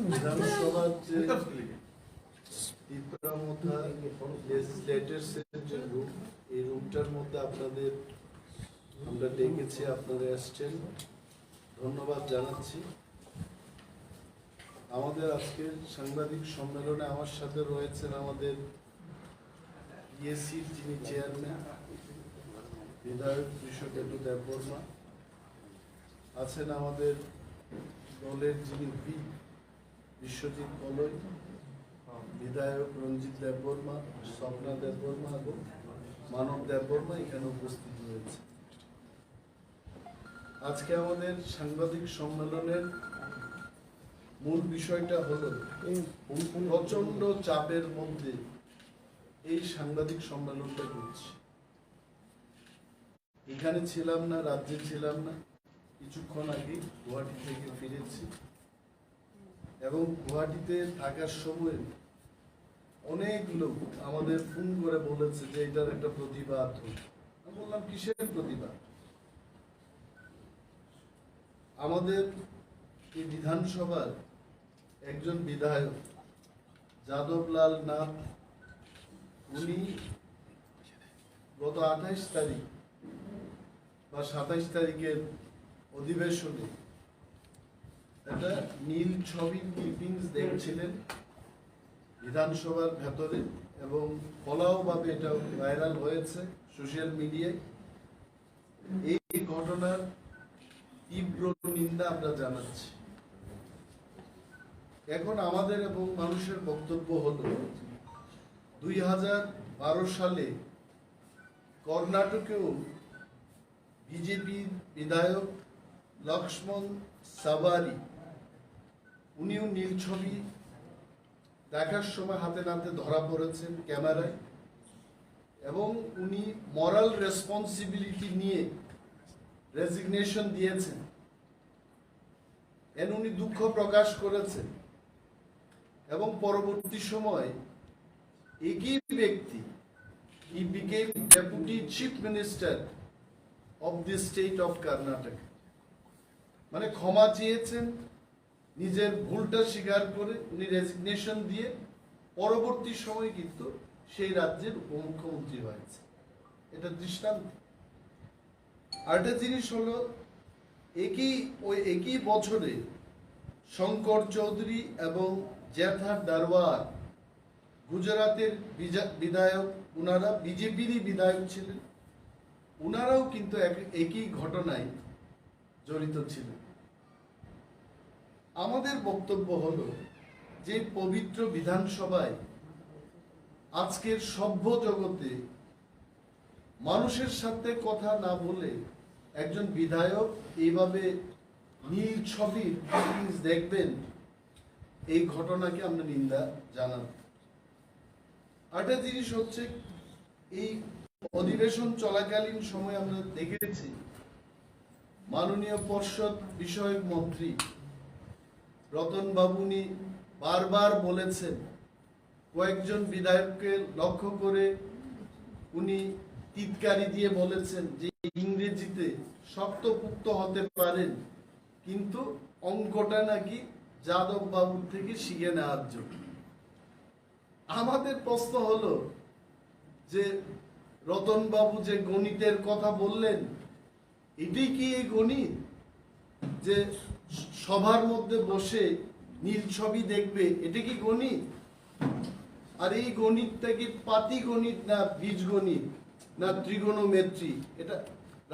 বিধানসভার যে ত্রিপুরা মধ্যে লেজিসলেটরসের যে রুম, এই রুমটার মধ্যে আপনাদের আমরা ডেকেছি, আপনারা এসছেন, ধন্যবাদ জানাচ্ছি। আমাদের আজকের সাংবাদিক সম্মেলনে আমার সাথে রয়েছেন আমাদের ইএসির যিনি চেয়ারম্যান বিধায়ক বিশ্বকেতু দেববর্মা, আছেন আমাদের দলের যিনি হুইপ বিশ্বজিৎ কলই, বিধায়ক রঞ্জিত দেববর্মা, স্বপ্না দেববর্মা এবং মানব দেববর্মা এখানে উপস্থিত রয়েছে। আজকে আমাদের সাংবাদিক সম্মেলনের মূল বিষয়টা হলো প্রচন্ড চাপের মধ্যে এই সাংবাদিক সম্মেলনটা করছি। এখানে ছিলাম না, রাজ্যে ছিলাম না, কিছুক্ষণ আগে গুয়াহাটি থেকে ফিরেছি এবং গুয়াহাটিতে থাকার সময় অনেক লোক আমাদের ফোন করে বলেছে যে এটার একটা প্রতিবাদ। আমি বললাম কিসের প্রতিবাদ? আমাদের এই বিধানসভার একজন বিধায়ক যাদবলাল নাথ, উনি গত 28 তারিখ বা 27 তারিখের অধিবেশনে একটা নীল ছবি ক্লিপিংস দেখছিলেন বিধানসভার ভেতরে এবং ফলাওভাবে এটা ভাইরাল হয়েছে সোশ্যাল মিডিয়ায়। এই ঘটনার তীব্র নিন্দা আমরা জানাচ্ছি। এখন আমাদের এবং মানুষের বক্তব্য হলো 2012 সালে কর্ণাটকেও বিজেপির বিধায়ক লক্ষ্মণ সাভারি, উনিও নীল ছবি দেখার সময় হাতে নাতে ধরা পড়েছেন ক্যামেরায় এবং উনি মরাল রেসপন্সিবিলিটি নিয়ে রেজিগনেশন দিয়েছেন। উনি দুঃখ প্রকাশ করেছেন এবং পরবর্তী সময় একই ব্যক্তি he became deputy chief minister of the state of Karnataka, মানে ক্ষমা চেয়েছেন, নিজের ভুলটা স্বীকার করে উনি রেজিগনেশন দিয়ে পরবর্তী সময় কিন্তু সেই রাজ্যের উপমুখ্যমন্ত্রী হয়েছে। এটা দৃষ্টান্ত। আরেকটা জিনিস হলো একই বছরে শঙ্কর চৌধুরী এবং জ্যাঠার দারওয়ার, গুজরাটের বিধায়ক, উনারা বিজেপিরই বিধায়ক ছিলেন, উনারাও কিন্তু একই ঘটনায় জড়িত ছিলেন। আমাদের বক্তব্য হলো যে পবিত্র বিধানসভায় আজকের সভ্য জগতে মানুষের সাথে কথা না বলে একজন বিধায়ক এইভাবে নীল ছবির ক্লিপিংস দেখবেন, এই ঘটনাকে আমরা নিন্দা জানাব। আরেকটা জিনিস হচ্ছে, এই অধিবেশন চলাকালীন সময় আমরা দেখেছি মাননীয় পর্ষদ বিষয়ক মন্ত্রী রতন বাবু উনি বারবার বলেছেন, কয়েকজন বিধায়ককে লক্ষ্য করে উনি টিটকারি দিয়ে বলেছেন যে ইংরেজিতে শক্তপুক্ত হতে পারেন, কিন্তু অঙ্কটা নাকি যাদব বাবুর থেকে শিখে নেওয়ার জন্য। আমাদের প্রশ্ন হলো যে রতন বাবু যে গণিতের কথা বললেন, এটি কি এই গণিত যে সবার মধ্যে বসে নীল ছবি দেখবে, এটা কি গণিত? আর এই গণিতটা কি পাতি গণিত না বীজগণিত না ত্রিগোণমেট্রি? এটা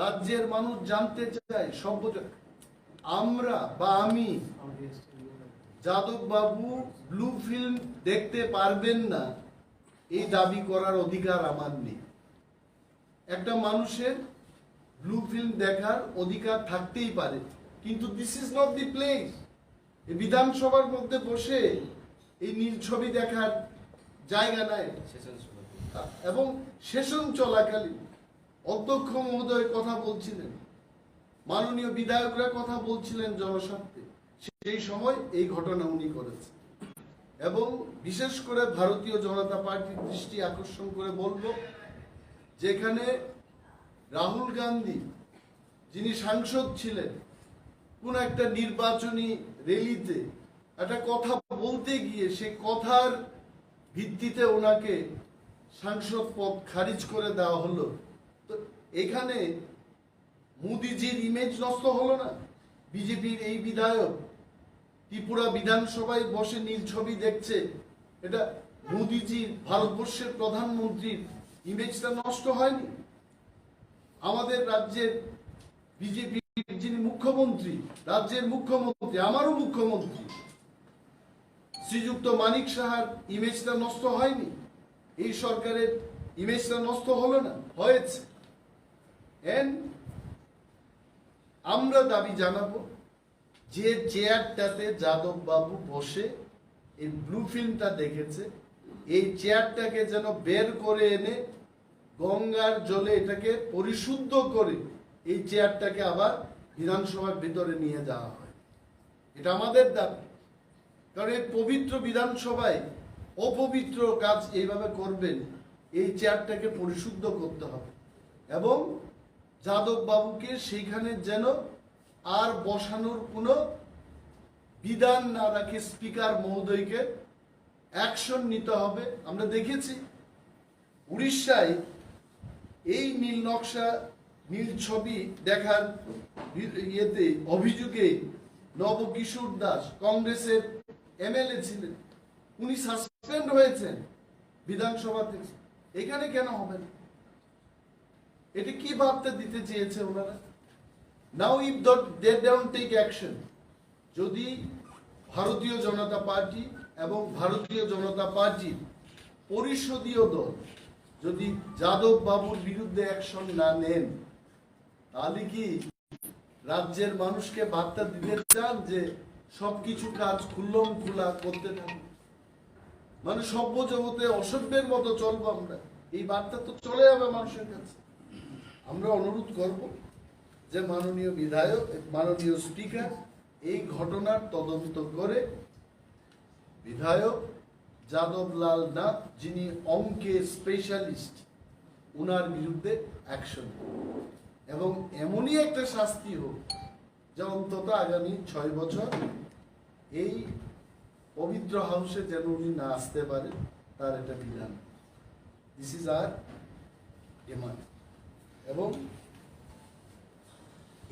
রাজ্যের মানুষ জানতে চায়। আমরা বা আমি, যাদব বাবু ব্লু ফিল্ম দেখতে পারবেন না এই দাবি করার অধিকার আমার নেই। একটা মানুষের ব্লু ফিল্ম দেখার অধিকার থাকতেই পারে, কিন্তু this is not the place. এই বিধানসভার মধ্যে বসে এই নীল ছবি দেখার জায়গা নাই। এবং সেশন চলাকালীন অধ্যক্ষ মহোদয় কথা বলছিলেন, মাননীয় বিধায়করা কথা বলছিলেন জনস্বার্থে, সেই সময় এই ঘটনা উনি করেছেন। এবং বিশেষ করে ভারতীয় জনতা পার্টির দৃষ্টি আকর্ষণ করে বলবো, যেখানে রাহুল গান্ধী যিনি সাংসদ ছিলেন, কোন একটা নির্বাচনী র্যালিতে একটা কথা বলতে গিয়ে সে কথার ভিত্তিতে ওনাকে সাংসদ পদ খারিজ করে দেওয়া হলো। তো এখানে মোদিজির ইমেজ নষ্ট হলো না? বিজেপির এই বিধায়ক ত্রিপুরা বিধানসভায় বসে নীল ছবি দেখছে, এটা মোদিজির, ভারতবর্ষের প্রধানমন্ত্রীর ইমেজটা নষ্ট হয়নি? আমাদের রাজ্যের বিজেপির যিনি মুখ্যমন্ত্রী, রাজ্যের মুখ্যমন্ত্রী, আমারও মুখ্যমন্ত্রী শ্রীযুক্ত মানিক সাহার ইমেজটা নষ্ট হয়নি? এই সরকারের ইমেজটা নষ্ট হলো না? হয়েছে। আমরা দাবি জানাবো যে চেয়ারটাতে যাদব বাবু বসে এই ব্লু ফিল্মটা দেখেছে, এই চেয়ারটাকে যেন বের করে এনে গঙ্গার জলে এটাকে পরিশুদ্ধ করে এই চেয়ারটাকে আবার বিধানসভার ভিতরে নিয়ে যাওয়া হয়। এটা আমাদের দাবি। কারণ এই পবিত্র বিধানসভায় অপবিত্র কাজ এইভাবে করবেন, এই চেয়ারটাকে পরিশুদ্ধ করতে হবে এবং যাদব বাবুকে সেইখানে যেন আর বসানোর কোনো বিধান না রাখে স্পিকার মহোদয়কে অ্যাকশন নিতে হবে। আমরা দেখেছি উড়িষ্যায় এই নীল নকশা, নীল ছবি দেখার ইয়েতে অভিযোগে নবকিশোর দাস কংগ্রেসের MLA ছিলেন, উনি সাসপেন্ড হয়েছেন বিধানসভা থেকে। এখানে কেন হবে না? এটা কি বার্তা দিতে চেয়েছে ওনারা? Now if they don't take action, যদি ভারতীয় জনতা পার্টি এবং ভারতীয় জনতা পার্টির পরিষদীয় দল যদি যাদব বাবুর বিরুদ্ধে অ্যাকশন না নেন, তাহলে কি রাজ্যের মানুষকে বার্তা দিতে চান যে সবকিছু কাজ খুল্লম খোলা করতে থাকবে, মানে সভ্য জগতে অসভ্যের মতো চলবো আমরা? এই বার্তা তো চলে যাবে মানুষের কাছে। আমরা অনুরোধ করব যে মাননীয় বিধায়ক, মাননীয় স্পিকার এই ঘটনার তদন্ত করে বিধায়ক যাদব লাল নাথ, যিনি অঙ্কে স্পেশালিস্ট, উনার বিরুদ্ধে অ্যাকশন এবং এমনই একটা শাস্তি হোক যা অন্তত আগামী 6 বছর এই পবিত্র হাউসে যেন উনি না আসতে পারে, তার একটা বিধান। This is our demand. এবং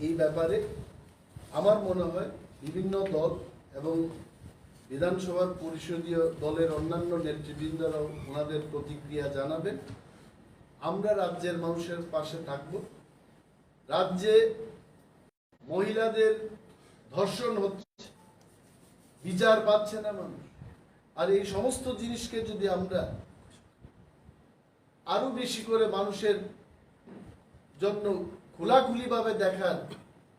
এই ব্যাপারে আমার মনে হয় বিভিন্ন দল এবং বিধানসভার পরিষদীয় দলের অন্যান্য নেতৃবৃন্দরাও ওনাদের প্রতিক্রিয়া জানাবেন। আমরা রাজ্যের মানুষের পাশে থাকব। রাজ্যে মহিলাদের ধর্ষণ হচ্ছে, বিচার পাচ্ছে না মানুষ, আর এই সমস্ত জিনিসকে যদি আমরা আরো বেশি করে মানুষের জন্য খোলাখুলিভাবে দেখার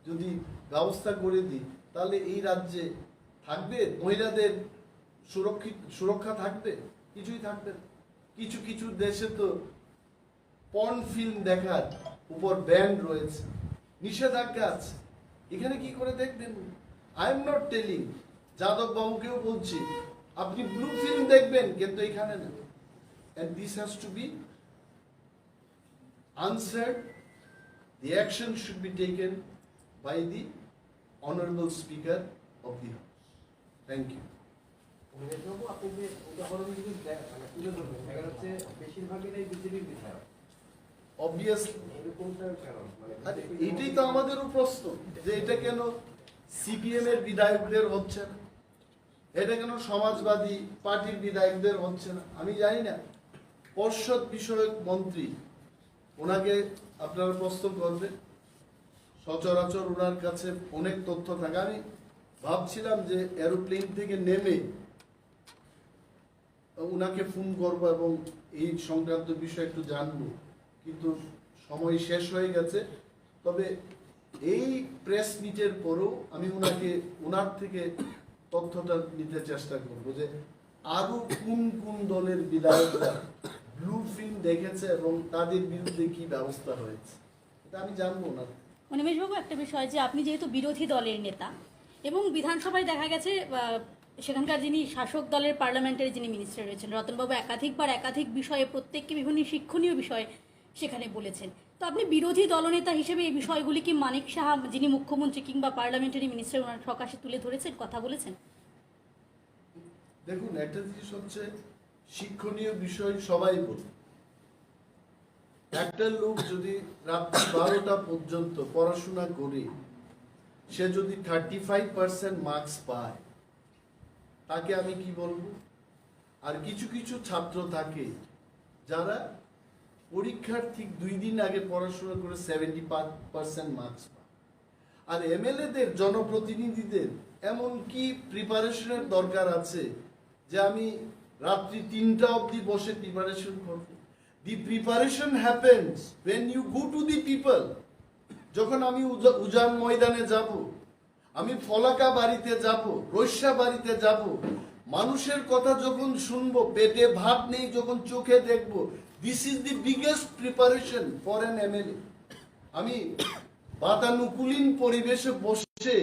যদি ব্যবস্থা করে দিই, তাহলে এই রাজ্যে থাকবে মহিলাদের সুরক্ষা থাকবে? কিছুই থাকবে না। কিছু কিছু দেশে তো পর্ন ফিল্ম দেখার উপর ব্যান রয়েছে, নিষেধাজ্ঞা আছে। এখানে কি করে দেখবেন? আই এম নট টেলিং, যাদব বাবুকেও বলছি আপনি ব্লু ফিল্ম দেখবেন, কিন্তু এখানে না। And this has to be answered. The action should be taken by the Honorable Speaker of the House. Thank you. Obviously, এটাই তো আমাদেরও প্রশ্ন যে এটা কেন CPM এর বিধায়কদের হচ্ছে না, এটা কেন সমাজবাদী পার্টির বিধায়কদের হচ্ছে না? আমি জানি না। পর্ষদ বিষয়ক মন্ত্রী, ওনাকে আপনারা প্রশ্ন করবেন, সচরাচর ওনার কাছে অনেক তথ্য থাকে। আমি ভাবছিলাম যে এরোপ্লেন থেকে নেমে ওনাকে ফোন করবো এবং এই সংক্রান্ত বিষয় একটু জানবো, কিন্তু সময় শেষ হয়ে গেছে। তবে এই প্রেস মিটের পরেও আমি ওনার থেকে তথ্যটা নিতে চেষ্টা করব যে আরো কোন কোন দলের বিধায়করা ব্লু ফিল্ম দেখেছে এবং তাদের বিরুদ্ধে কি ব্যবস্থা হয়েছে, এটা আমি জানবো না। অনিমেষবাবু, একটা বিষয় যে আপনি যেহেতু বিরোধী দলের নেতা এবং বিধানসভায় দেখা গেছে সেখানকার যিনি শাসক দলের পার্লামেন্টারি যিনি মিনিস্টার রয়েছেন রতনবাবু একাধিকবার একাধিক বিষয়ে প্রত্যেককে বিভিন্ন শিক্ষণীয় বিষয় সেখানে বলেছেন। তো আপনি বিরোধী দলনেতা হিসেবে এই বিষয়গুলি কি মানিক সাহা, যিনি মুখ্যমন্ত্রী কিংবা পার্লামেন্টারি মিনিস্টার, ওনার সকাশে তুলে ধরেছেন, কথা বলেছেন? দেখুন, একটা জিনিস হচ্ছে শিক্ষণীয় বিষয় সবাই বলে। একটা লোক যদি রাত্রি 12টা পর্যন্ত পড়াশোনা করে সে যদি 35% মার্কস পায়, তাকে আমি কি বলবো? আর কিছু কিছু ছাত্র থাকে যারা পরীক্ষার ঠিক 2 দিন আগে পড়াশোনা করে 70% মার্কস পায়। আর এমএলএদের, জনপ্রতিনিধিদের এমন কি প্রিপারেশনের দরকার আছে যে আমি রাত্রি 3টা অবধি বসে প্রিপারেশন করব? The preparation happens when you go to the people। যখন আমি উজান ময়দানে যাব, আমি ফলাকা বাড়িতে যাব, রৈশা বাড়িতে যাব, মানুষের কথা যখন শুনবো, পেটে ভাত নেই যখন চোখে দেখব, this is the biggest preparation for an MLA. আমি বাতানুকূলীন পরিবেশে বসে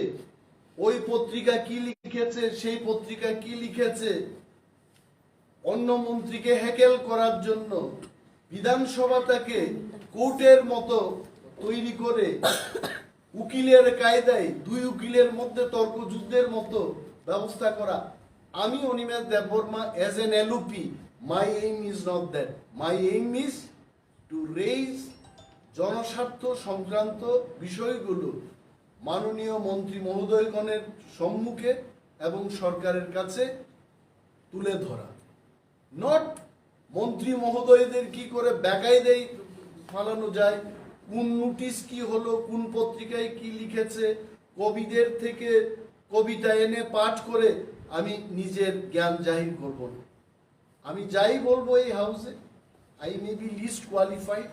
ওই পত্রিকা কি লিখেছে, সেই পত্রিকা কি লিখেছে, অন্য মন্ত্রীকে হ্যাকেল করার জন্য বিধানসভাটাকে কোর্টের মতো তৈরি করে উকিলের কায়দায় 2 উকিলের মধ্যে তর্ক যুদ্ধের মতো ব্যবস্থা করা। আমি Animesh Debbarma as an LOP, my aim is not that. My aim is two raise জনস্বার্থ সংক্রান্ত বিষয়গুলো মাননীয় মন্ত্রী মহোদয়গণের সম্মুখে এবং সরকারের কাছে তুলে ধরা। নট মন্ত্রী মহোদয়দের কি করে বেকায়দায় ফালানো যায়, কোন নোটিশ কি হলো, কোন পত্রিকায় কি লিখেছে, কবিদের থেকে কবিতা এনে পাঠ করে আমি নিজের জ্ঞান জাহির করব না। আমি যাই বলবো এই হাউসে, I may be least qualified,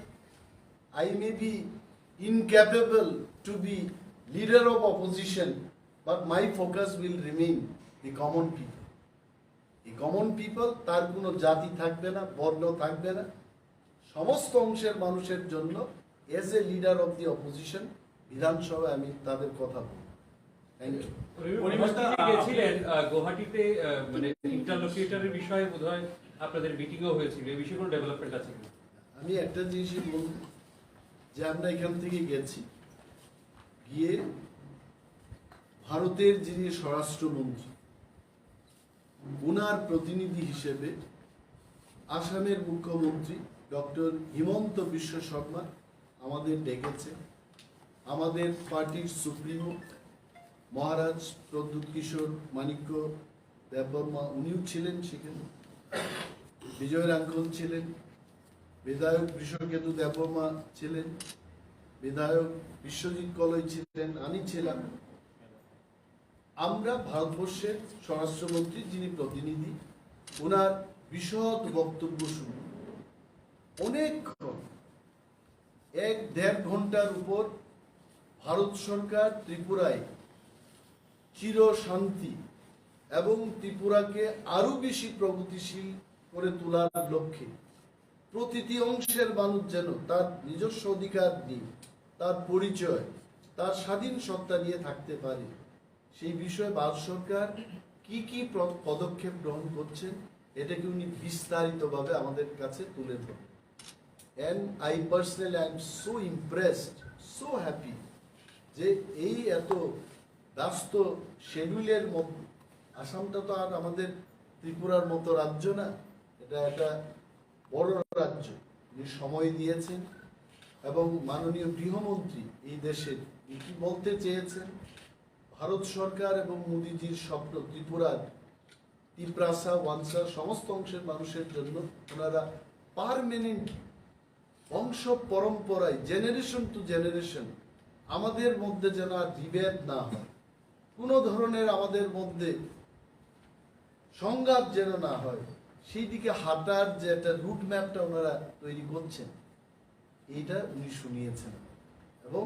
I may be incapable to be leader of opposition, but my focus will remain the common people. The common people, তার কোনো জাতি থাকবে না, বর্ণ থাকবে না, সমস্ত অংশের মানুষের জন্য as a leader of the opposition বিধানসভায় আমি তাদের কথা বলবো। Thank you. গেছিলেন গুয়াহাটিতে, মানে ইন্টারলোকিউটরের বিষয়ে বোধহয় আপনাদের মিটিংও হয়েছিল, এই বিষয়ে কোনো ডেভেলপমেন্ট আছে কিনা? আমি একটা জিনিসই বলবো যে আমরা এখান থেকে গেছি, গিয়ে ভারতের যিনি স্বরাষ্ট্রমন্ত্রী, ওনার প্রতিনিধি হিসেবে আসামের মুখ্যমন্ত্রী ডক্টর হিমন্ত বিশ্ব শর্মা আমাদের ডেকেছে। আমাদের পার্টির সুপ্রিমো মহারাজ প্রদ্যুৎ কিশোর মাণিক্য দেববর্মা, উনিও ছিলেন সেখানে, বিজয় রাঙ্কল ছিলেন, বিধায়ক বৃষকেতু দেববর্মা ছিলেন, বিধায়ক বিশ্বজিৎ কলই ছিলেন, আমি ছিলাম। আমরা ভারতবর্ষের স্বরাষ্ট্রমন্ত্রী যিনি প্রতিনিধি, ওনার বিশদ বক্তব্য শুনি অনেকক্ষণ, 1-1.5 ঘন্টার উপর ভারত সরকার ত্রিপুরায় চির শান্তি এবং ত্রিপুরাকে আরো বেশি প্রগতিশীল করে তোলার লক্ষ্যে প্রতিটি অংশের মানুষ যেন তার নিজস্ব অধিকার নিয়ে, তার পরিচয়, তার স্বাধীন সত্তা নিয়ে থাকতে পারে, সেই বিষয়ে ভারত সরকার কি কি পদক্ষেপ গ্রহণ করছেন এটাকে উনি বিস্তারিতভাবে আমাদের কাছে তুলে ধরেন। And I personally am so impressed, so happy যে এই এত ব্যস্ত শেডিউলের মধ্যে, আসামটা তো আর আমাদের ত্রিপুরার মতো রাজ্য না, এটা একটা বড় রাজ্য, উনি সময় দিয়েছেন। এবং মাননীয় গৃহমন্ত্রী এই দেশের কি বলতে চেয়েছেন, ভারত সরকার এবং মোদিজির স্বপ্ন ত্রিপুরার তিপ্রাসা ওয়ানসা সমস্ত অংশের মানুষের জন্য ওনারা পার্মানেন্ট বংশ পরম্পরায় জেনারেশন টু জেনারেশন আমাদের মধ্যে যেন আর বিভেদ না হয়, কোনো ধরনের আমাদের মধ্যে সংঘাত যেন না হয়, সেই দিকে হাঁটার যে একটা রুট ম্যাপটা ওনারা তৈরি করছেন, এইটা উনি শুনিয়েছেন এবং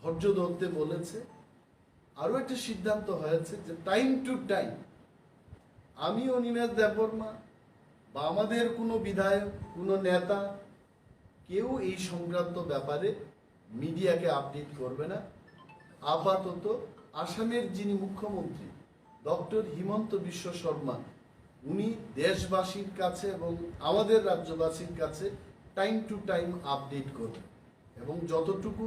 ধৈর্য ধরতে বলেছে। আরো একটা সিদ্ধান্ত হয়েছে যে টাইম টু টাইম আমি অনিমেষ দেববর্মা বা আমাদের কোনো বিধায়ক, কোনো নেতা, কেউ এই সংক্রান্ত ব্যাপারে মিডিয়াকে আপডেট করবে না। আপাতত আসামের যিনি মুখ্যমন্ত্রী ডক্টর হিমন্ত বিশ্ব শর্মা, উনি দেশবাসীর কাছে এবং আমাদের রাজ্যবাসীর কাছে টাইম টু টাইম আপডেট করবেন। এবং যতটুকু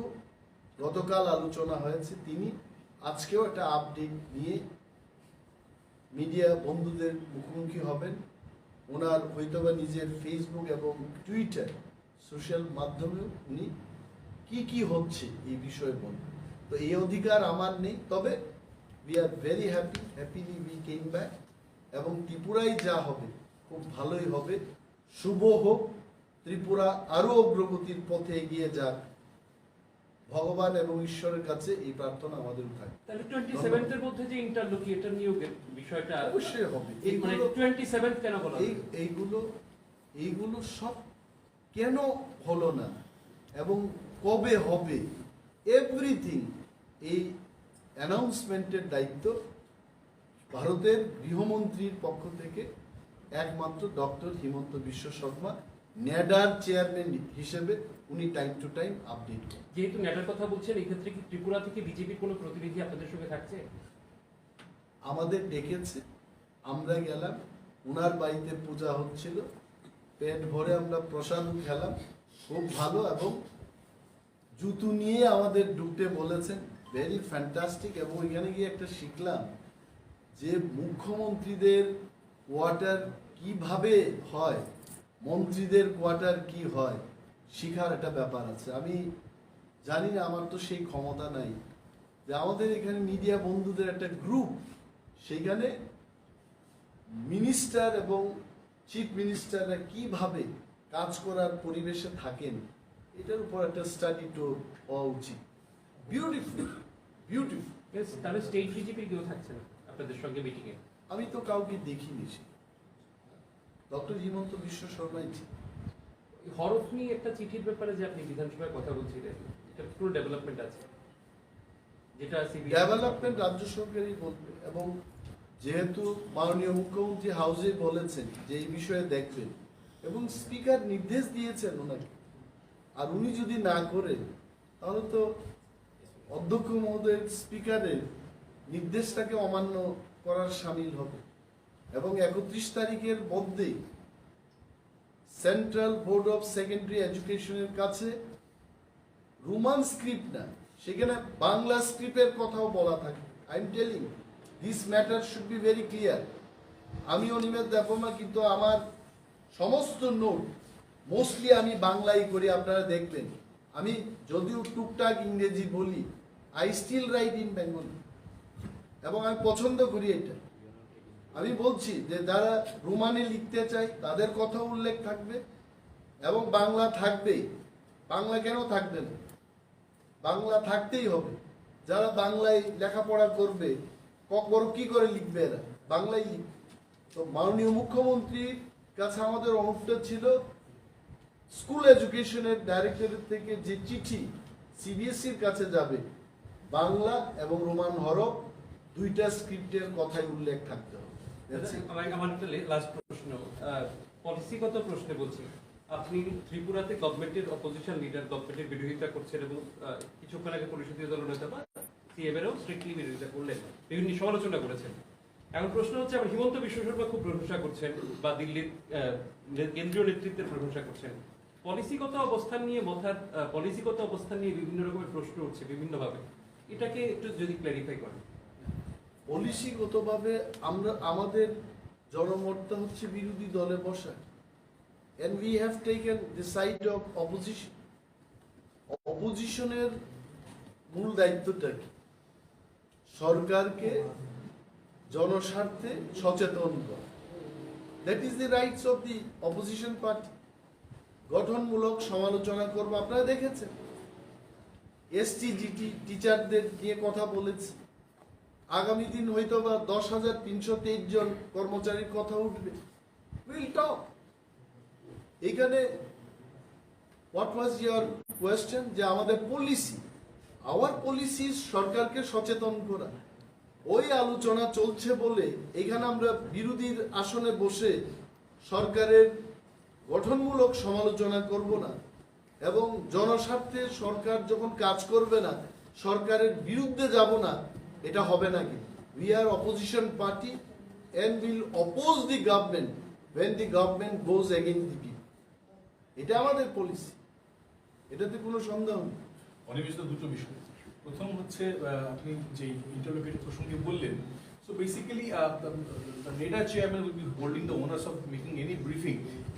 গতকাল আলোচনা হয়েছে তিনি আজকেও একটা আপডেট নিয়ে মিডিয়া বন্ধুদের মুখোমুখি হবেন। ওনার হয়তোবা নিজের ফেসবুক এবং টুইটার সোশ্যাল মাধ্যমেও উনি কি হচ্ছে এই বিষয়ে বলবেন। তো এই অধিকার আমার নেই, তবে we are very happily we came back, এবং ত্রিপুরায় যা হবে খুব ভালোই হবে। শুভ হোক, ত্রিপুরা আরো অগ্রগতির পথে এগিয়ে যাক, ভগবান এবং ঈশ্বরের কাছে এই প্রার্থনা আমাদের থাকে। তাহলে 27 এর মধ্যে যে ইন্টারলোকিয়েটর নিয়োগের বিষয়টা অবশ্যই হবে। মানে 27 কেন বলা হলো? এইগুলো সব কেন হলো না এবং কবে হবে, এভরিথিং এই অ্যানাউন্সমেন্টের দায়িত্ব ভারতের গৃহমন্ত্রীর পক্ষ থেকে একমাত্র ডক্টর হিমন্ত বিশ্ব শর্মা, ন্যাডার চেয়ারম্যান হিসেবে উনি টাইম টু টাইম আপডেট করেন। যেহেতু ন্যাডার কথা বলছেন, এই ক্ষেত্রে কি ত্রিপুরা থেকে বিজেপির কোনো প্রতিনিধি আপনাদের সঙ্গে থাকছে? আমাদের ডেকেছে, আমরা গেলাম, উনার বাড়িতে পূজা হচ্ছিল, পেট ভরে আমরা প্রসাদ খেলাম, খুব ভালো, এবং জুতু নিয়ে আমাদের ঢুকতে বলেছেন, ভেরি ফ্যান্টাস্টিক। এবং ওইখানে গিয়ে একটা শিখলাম যে মুখ্যমন্ত্রীদের কোয়ার্টার কিভাবে হয়, মন্ত্রীদের কোয়ার্টার কি হয়, শিখার একটা ব্যাপার আছে। আমি জানি না, আমার তো সেই ক্ষমতা নাই যে আমাদের এখানে মিডিয়া বন্ধুদের একটা গ্রুপ, সেখানে মিনিস্টার এবং চিফ মিনিস্টাররা কিভাবে কাজ করার পরিবেশে থাকেন, এটার উপর একটা স্টাডি টুর হওয়া উচিত। বিউটিফুল। তাহলে স্টেট বিজেপির কেউ থাকছে না আপনাদের সঙ্গে মিটিং এ? আমি তো কাউকে দেখিনি, ডক্টর হিমন্ত বিশ্ব শর্মাই ছিল। হরফ নিয়ে একটা চিঠির ব্যাপারে যে আপনি বিধানসভায় কথা বলছিলেন, এটা পুরো ডেভেলপমেন্ট আছে, যেটা ডেভেলপমেন্ট রাজ্য সরকারই বলবে, এবং যেহেতু মাননীয় মুখ্যমন্ত্রী হাউসে বলেছেন যে এই বিষয়ে দেখবেন, এবং স্পিকার নির্দেশ দিয়েছেন ওনাকে, আর উনি যদি না করেন তাহলে তো অধ্যক্ষ মহোদয়ের স্পিকারের নির্দেশটাকে অমান্য করার সামিল হবে। এবং 31 তারিখের মধ্যেই সেন্ট্রাল বোর্ড অফ সেকেন্ডারি এডুকেশনের কাছে রোমান স্ক্রিপ্ট না, সেখানে বাংলা স্ক্রিপ্টের কথাও বলা থাকে। I am telling, this matter should be very clear. আমি অনিমেষ দেববর্মা, কিন্তু আমার সমস্ত নোট মোস্টলি আমি বাংলাই করি, আপনারা দেখবেন। আমি যদিও টুকটাক ইংরেজি বলি, I still write in Bengali, এবং আমি পছন্দ করি এটা। আমি বলছি যে যারা রোমানে লিখতে চায় তাদের কথা উল্লেখ থাকবে, এবং বাংলা থাকবেই। বাংলা কেন থাকবে না? বাংলা থাকতেই হবে। যারা বাংলায় লেখাপড়া করবে, কি করে লিখবে এরা? বাংলায় লিখবে। তো মাননীয় মুখ্যমন্ত্রীর কাছে আমাদের অনুরোধ ছিল, স্কুল এডুকেশনের ডাইরেক্টরের থেকে যে চিঠি সিবিএসইর কাছে যাবে, বাংলা এবং রোমান হরফ দুইটা স্ক্রিপ্টের কথাই উল্লেখ থাকতে হবে। আমার একটা লাস্ট প্রশ্ন, পলিসিগত প্রশ্নে বলছি। আপনি ত্রিপুরাতে গভর্নমেন্টের অপোজিশন লিডার, গভর্নমেন্টের বিরোধিতা করছেন, এবং কিছুক্ষণ আগে পরিষদীয় দলনেতা বা সিএম এরও স্ট্রিক্টলি বিরোধিতা করলেন, বিভিন্ন সমালোচনা করেছেন। এখন প্রশ্ন হচ্ছে, আবার হিমন্ত বিশ্ব শর্মা খুব প্রশংসা করছেন, বা দিল্লির কেন্দ্রীয় নেতৃত্বের প্রশংসা করছেন। পলিসিগত অবস্থান নিয়ে বিভিন্ন রকমের প্রশ্ন উঠছে বিভিন্নভাবে, এটাকে একটু যদি ক্ল্যারিফাই করেন। পলিসিগতভাবে আমাদের জনমতটা হচ্ছে বিরোধী দলে বসা, and we have taken the side of opposition. অপোজিশনের মূল দায়িত্বটা কি? সরকারকে জনস্বার্থে সচেতন করা। That is the rights of the opposition party. গঠনমূলক সমালোচনা করবো, আপনারা দেখেছেন এসটিজিটি টিচারদের নিয়ে কথা বলেছে। আগামী দিন হয়তো বা 10,323 জন কর্মচারীর কথা উঠবে। Will talk. এখানে হোয়াট ওয়াজ ইয়োর কোয়েশ্চেন, যে আমাদের পলিসি, আওয়ার পলিসি সরকারকে সচেতন করা। ওই আলোচনা চলছে বলে এখানে আমরা বিরোধীর আসনে বসে সরকারের গঠনমূলক সমালোচনা করব না, এবং জনস্বার্থে সরকার যখন কাজ করবে না সরকারের বিরুদ্ধে যাব না, এটা হবে না। কি we are opposition party and will oppose the government when the government goes against the people. এটা আমাদের পলিসি। এটাতে কোনো সন্দেহ নেই। অনির্বাচিত দুটো বিষয়। প্রথম হচ্ছে আপনি যে ইন্টারলোকেটর প্রসঙ্গে বললেন, so basically the NEDA chairman will be holding the onus of making any briefing.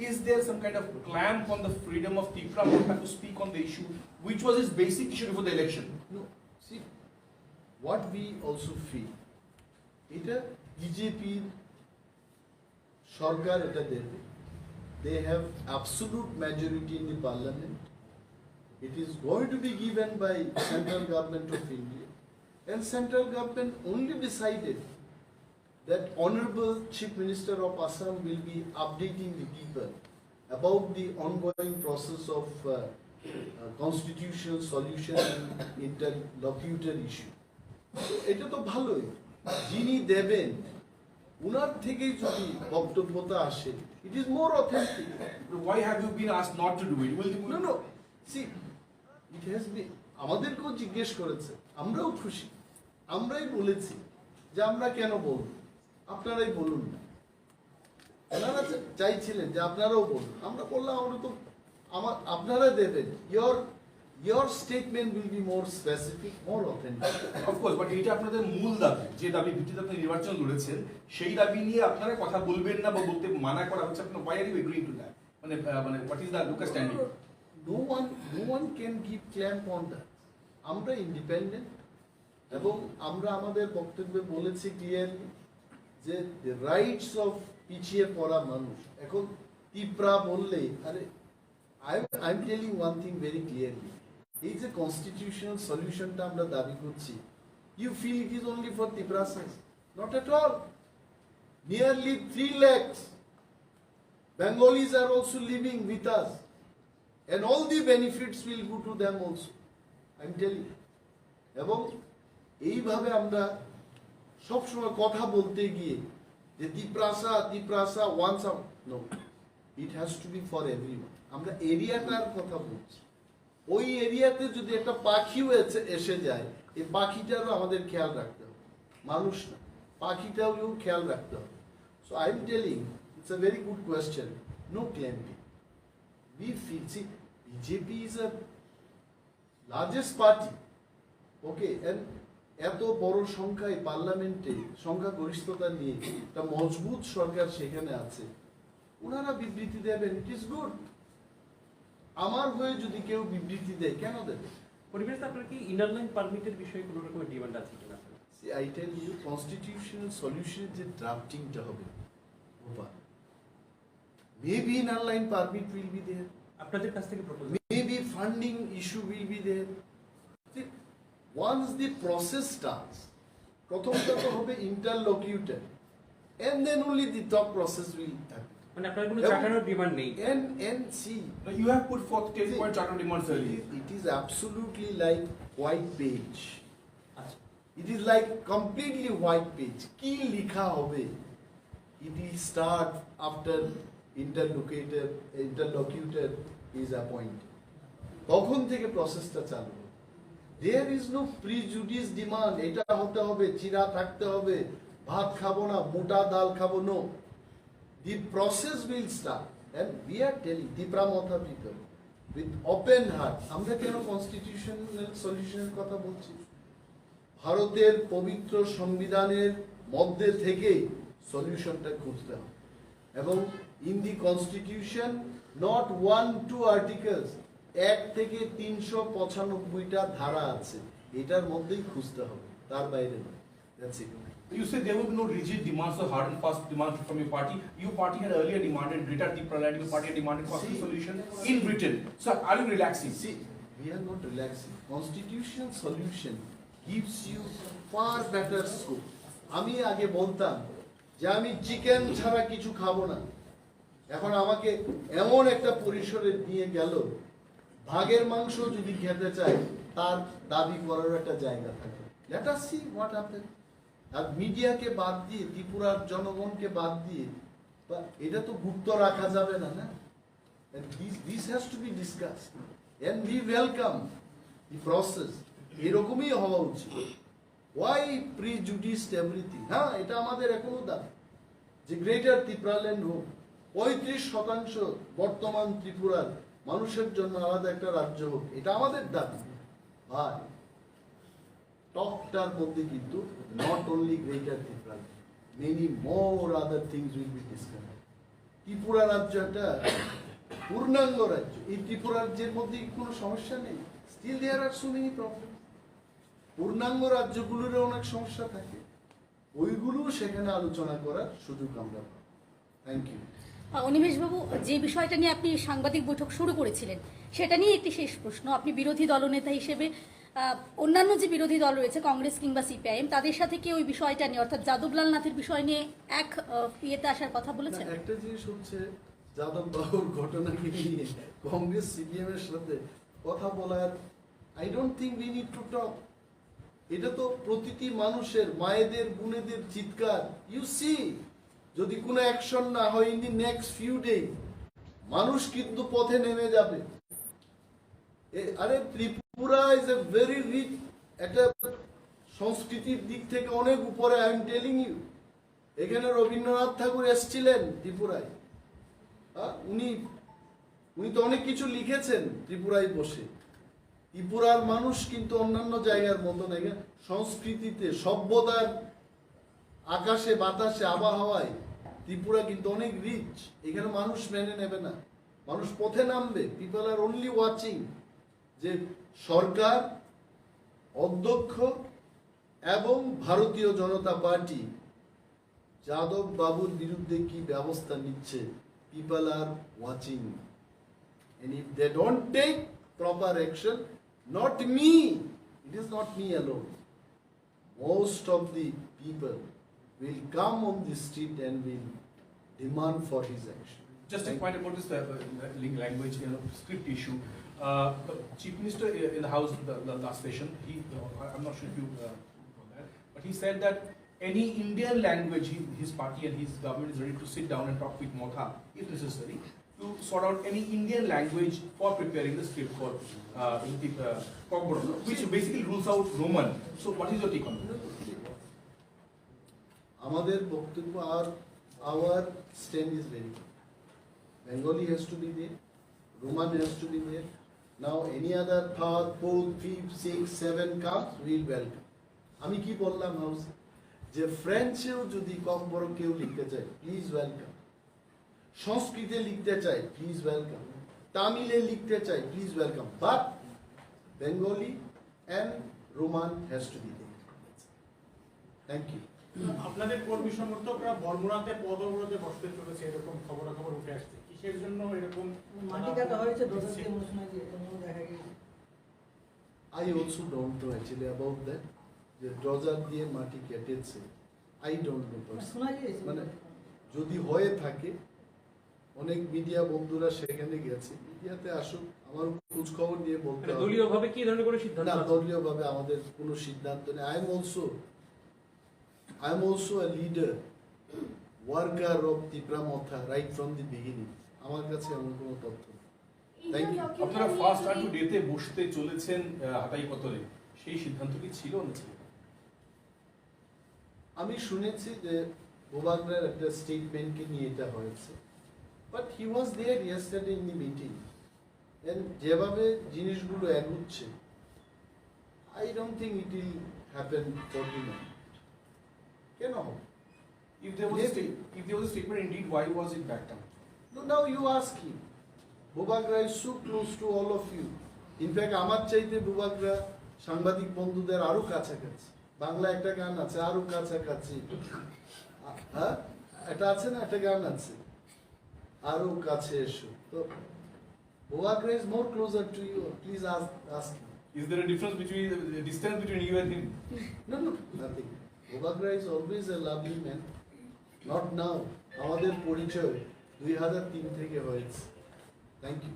Is there some kind of clamp on the freedom of TIPRA to speak on the issue, which was his basic issue before the election? No, see, what we also feel, এটা বিজেপির সরকার এটা দেবে, they have absolute majority in the parliament. It is going to be given by central government of India, and central government only decided that Honorable Chief Minister of Assam will be updating the people about the ongoing process of constitutional solution and interlocutor issue. এটা তো ভালোই, যিনি দেবেন উনার থেকেই যদি বক্তব্যটা আসে, it is more authentic. Why have you been asked not to do it? No, no, see, it has been, আমাদেরকেও জিজ্ঞেস করেছে, আমরাও খুশি, আমরাই বলেছি যে আমরা কেন বলব, আপনারাই বলুন না। ওনারা চাইছিলেন যে আপনারাও বলুন, আমরা বললাম আমরা তো আপনারা দেবেন, your statement will be more specific, more authentic. Of course, but এটা আপনাদের মূল দাবি, যে দাবি ভিত্তিতে আপনি নির্বাচন লড়েছেন, সেই দাবি নিয়ে আপনারা কথা বলবেন না বা বলতে মানা করা হচ্ছে, আপনার why are you agreeing to that? মানে what is the local standing? No one can give clamp on that. আমরা ইন্ডিপেন্ডেন্ট, এবং আমরা আমাদের বক্তব্যে বলেছি ক্লিয়ারলি যে the rights of পিছিয়ে পড়া মানুষ, এখন তিপ্রা বললে, আরে I'm telling one thing very clearly, এই যে কনস্টিটিউশনাল সলিউশনটা আমরা দাবি করছি, you feel it is only for Tiprasas? Not at all. Nearly 3 lakhs Bengalis are also living with us, and all the benefits will go to them also. I'm telling you. এবং এইভাবে আমরা সবসময় কথা বলতে গিয়ে যে Tiprasa once out, no, it has to be for everyone. আমরা এরিয়াটার কথা বলছি, ওই এরিয়াতে যদি একটা পাখিও এসে যায়, এই পাখিটারও আমাদের খেয়াল রাখতে হবে, মানুষ না, পাখিটাও খেয়াল রাখতে হবে। So I am telling, it's a very good question, no clamping. We feel, see, BJP is a largest party, okay, and এত বড় সংখ্যায় পার্লামেন্টে সংখ্যাগরিষ্ঠতা নিয়ে একটা মজবুত সরকার সেখানে আছে, ওনারা বিবৃতি দেবেন, ইট ইজ গুড। আমার হয়ে যদি কেউ বিবৃতি দেয়, কেন দেবে? পরিবেশ আপনার কি ইনার লাইন পারমিটের বিষয়ে কোনো রকমের ডিমান্ড আছে কিনা? See, I tell you, constitutional solution যে ড্রাফটিংটা হবে, maybe inner line permit will be there, আপনাদের কাছ থেকে proposal, maybe funding issue will be there. See, once the process starts, প্রথমটা তো হবে interlocutor, and then only the top process will happen. মানে আপনার কোনো চার্টারের ডিমান্ড নেই? And see, You have put forth 10-point charter demands earlier. it is absolutely like white page. আচ্ছা, It is like completely white page. কি লিখা হবে? It will start after interlocutor is appointed. তখন থেকে প্রসেসটা চালু হবে। There is no prejudice demand. এটা হতে হবে, চিরা থাকতে হবে, ভাত খাবো না, মোটা ডাল খাবো, no. The process will start, and we are telling TIPRA Motha people with open heart. আমরা কেন কনস্টিটিউশনাল সলিউশনের কথা বলছি? ভারতের পবিত্র সংবিধানের মধ্যে থেকে সলিউশনটা খুঁজতে হবে, এবং in the constitution not 1-2 articles, 1 থেকে 395টা ধারা আছে, এটার মধ্যেই খুঁজতে হবে, তার বাইরে নয়। That's it. You said there will be no rigid demands or hard and fast demands from your party. Your party had earlier demanded greater TIPRA, your party had demanded constitutional solution in Britain. So are you relaxing? See, we are not relaxing. Constitutional solution gives you far better scope. আমি আগে বলতাম যে আমি chicken ছাড়া কিছু খাবো না, এখন আমাকে এমন একটা পরিসরে নিয়ে গেল, ভাগের মাংস যদি খেতে চাই তার দাবি করার একটা জায়গা থাকে। Let us see what happens. আর মিডিয়াকে বাদ দিয়ে, ত্রিপুরার জনগণকে বাদ দিয়ে, এটা তো গুপ্ত রাখা যাবে না, না? And this has to be discussed, and we welcome the process. এরকমই হওয়া উচিত। Why prejudice everything? হ্যাঁ, এটা আমাদের এখনো দাবি যে গ্রেটার ত্রিপুরাল্যান্ড হোক, 35% বর্তমান ত্রিপুরার মানুষের জন্য আলাদা একটা রাজ্য হোক, এটা আমাদের দাবি। ভাই টকটার মধ্যে কিন্তু not only greater Tripura, many more other things will be discussed. Tripura রাজ্য একটা পূর্ণাঙ্গ রাজ্য, এই ত্রিপুরা রাজ্যের মধ্যে কোনো সমস্যা নেই, still there are so many problem. পূর্ণাঙ্গ রাজ্যগুলোরও অনেক সমস্যা থাকে, ওইগুলো সেখানে আলোচনা করার সুযোগ আমরা পাবো। Thank you. অনিমেষবাবু, যে বিষয়টা নিয়ে আপনি সাংবাদিক বৈঠক শুরু করেছিলেন সেটা নিয়ে একটি শেষ প্রশ্ন। আপনি বিরোধী দলনেতা হিসেবে অন্যান্য যে বিরোধী দল রয়েছে কংগ্রেস কিংবা সিপিআইএম, তাদের সাথে কি ওই বিষয়টা নিয়ে অর্থাৎ যাদবলাল নাথের বিষয় নিয়ে এক ইয়েতে আসার কথা বলেছেন? একটা জিনিস হচ্ছে যাদব বাবুর ঘটনাকে নিয়ে কংগ্রেস সিপিএম এর সাথে কথা বলার, I don't think we need to talk. এটা তো প্রতিটি মানুষের, মায়েদের বোনেদের চিৎকার। ইউ সি, যদি কোনো অ্যাকশন না হয় in the next few day, মানুষ কিন্তু পথে নেমে যাবে। আরে Tripura is a very rich, একটা সংস্কৃতির দিক থেকে অনেক উপরে। আই এম টেলিং ইউ, এখানে রবীন্দ্রনাথ ঠাকুর এসেছিলেন ত্রিপুরায়। উনি তো অনেক কিছু লিখেছেন ত্রিপুরায় বসে। ত্রিপুরার মানুষ কিন্তু অন্যান্য জায়গার মতো না, সংস্কৃতিতে, সভ্যতার, আকাশে বাতাসে, আবহাওয়ায় ত্রিপুরা কিন্তু অনেক রিচ। এখানে মানুষ মেনে নেবে না, মানুষ পথে নামবে। পিপল আর অনলি ওয়াচিং যে সরকার, অধ্যক্ষ এবং ভারতীয় জনতা পার্টি যাদব বাবুর বিরুদ্ধে কি ব্যবস্থা নিচ্ছে। People are watching, and if they don't take proper action, not me, it is not me alone, most of the people will come on the street and will demand for his action. Just a point about this language script issue. The Chief Minister in the House the last session, I'm not sure if you know that, but he said that any Indian language, his party and his government is ready to sit down and talk with Motha, if necessary, to sort out any Indian language for preparing the script for Kokborok, which basically rules out Roman. So what is your take on that? আমাদের বক্তব্য, our stand is very clear. Bengali has to be there, Roman has to be there. Now any other third, fourth, fifth, sixth, seventh comes, we will welcome. আমি কি বললাম house, যে ফ্রেঞ্চেও যদি ককবরক কেউ লিখতে চায়, প্লিজ ওয়েলকাম। সংস্কৃতে লিখতে চাই, প্লিজ ওয়েলকাম। তামিলে লিখতে চাই, please welcome. But Bengali and Roman has to be there. Thank you. আপনাদের কর্মী সমর্থকরা বর্মরাতে পদ অবরোধে বসতে চলেছে, এরকম খবরাখবর উঠে আসছে। কিসের জন্য এরকম মাটি কাটা হয়েছে? দেখা গেছে। I also don't know actually about that. যে ড্রজার দিয়ে মাটি কেটেছে, I don't know personally. মানে যদি হয়ে থাকে, অনেক মিডিয়া বন্ধুরা সেখানে গেছে, মিডিয়াতে আসুক, আমার খোঁজ খবর নিয়ে বলতে হবে। দলীয়ভাবে কি ধরনের কোনো সিদ্ধান্ত না, আছে? দলীয়ভাবে আমাদের কোনো সিদ্ধান্ত নেই। I am also a leader, worker of TIPRA Motha right from the beginning. আমার কাছে এমন কোনো তথ্য নেই। Thank you. আপনারা ফার্স্ট আর টু ডেতে বসতে চলেছেন হাতাই পতরে, সেই সিদ্ধান্ত কি ছিল না ছিল? আমি শুনেছি যে বোবাগরার একটা স্টেটমেন্টকে নিয়ে এটা হয়েছে, but he was there yesterday in the meeting, and যেভাবে জিনিসগুলো এগোচ্ছে, I don't think it will happen for the moment. কেন হবে? If there was a statement indeed, why was it backed up? No, now you ask him. Bobagra is so close to all of you. In fact, আমার চাইতে বোবাগরা সাংবাদিক বন্ধুদের আরো কাছাকাছি। বাংলা একটা গান আছে, আরো কাছাকাছি। হ্যাঁ, এটা আছে না, একটা গান আছে, আরো কাছে এসো। তো বোবাগরা is more closer to you. Please ask him. Is there a difference between the distance between you and him? No, nothing. Bobagra is always a lovely man. Not now. আমাদের পরিচয় 2003 থেকে হয়েছে। Thank you.